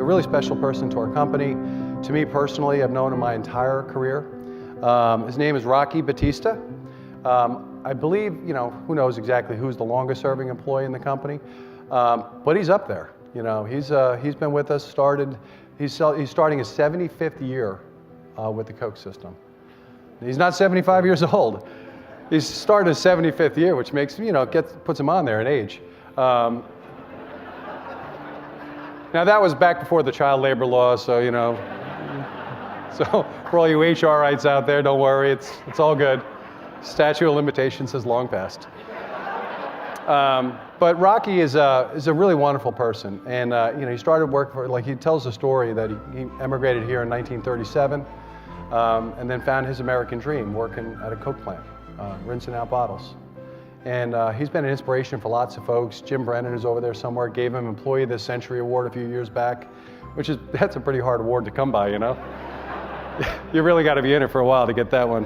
really special person to our company. To me personally, I've known him my entire career. His name is Rocky Batista. I believe, who knows exactly who's the longest serving employee in the company, but he's up there. He's been with us, he's starting his 75th year with the Coke system. He's not 75 years old. He's started his 75th year, which makes, puts him on there in age. Now that was back before the child labor laws, so, so for all you HRites out there, don't worry, it's all good. Statute of limitations has long passed. But Rocky is a really wonderful person, and he started work for, he tells the story that he emigrated here in 1937, and then found his American dream working at a Coke plant, rinsing out bottles. And he's been an inspiration for lots of folks. Jim Brennan is over there somewhere, gave him Employee of the Century Award a few years back, that's a pretty hard award to come by, You really got to be in it for a while to get that one.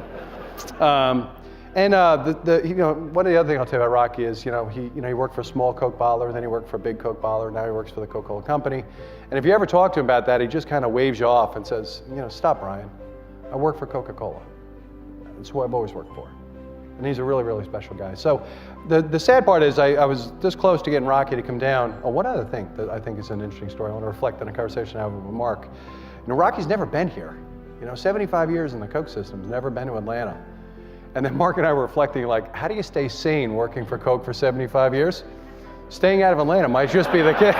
One of the other things I'll tell you about Rocky is, he worked for a small Coke bottler, then he worked for a big Coke bottler, now he works for the Coca-Cola Company. And if you ever talk to him about that, he just kind of waves you off and says, stop, Brian. I work for Coca-Cola. It's who I've always worked for. And he's a really, really special guy. So the sad part is I was this close to getting Rocky to come down. Oh, one other thing that I think is an interesting story. I want to reflect on a conversation I had with Mark. Rocky's never been here. 75 years in the Coke system, he's never been to Atlanta. And then Mark and I were reflecting, how do you stay sane working for Coke for 75 years? Staying out of Atlanta might just be the case.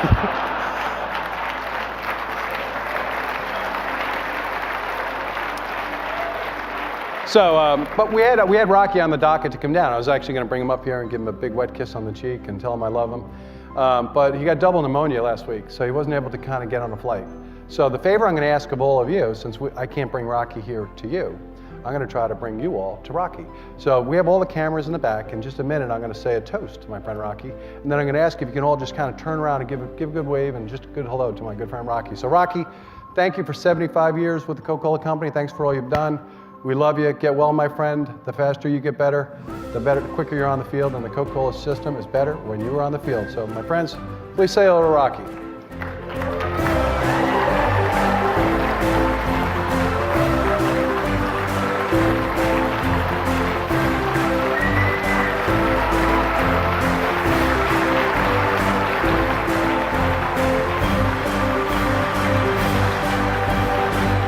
So, but we had Rocky on the docket to come down. I was actually going to bring him up here and give him a big wet kiss on the cheek and tell him I love him. But he got double pneumonia last week, so he wasn't able to kind of get on a flight. So the favor I'm going to ask of all of you, since I can't bring Rocky here to you, I'm going to try to bring you all to Rocky. So we have all the cameras in the back. In just a minute, I'm going to say a toast to my friend Rocky. And then I'm going to ask if you can all just kind of turn around and give a good wave and just a good hello to my good friend Rocky. So Rocky, thank you for 75 years with the Coca-Cola Company. Thanks for all you've done. We love you. Get well, my friend. The faster you get better, the quicker you're on the field. And the Coca-Cola system is better when you are on the field. So my friends, please say hello to Rocky.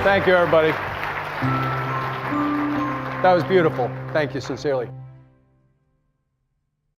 Thank you, everybody. That was beautiful. Thank you sincerely.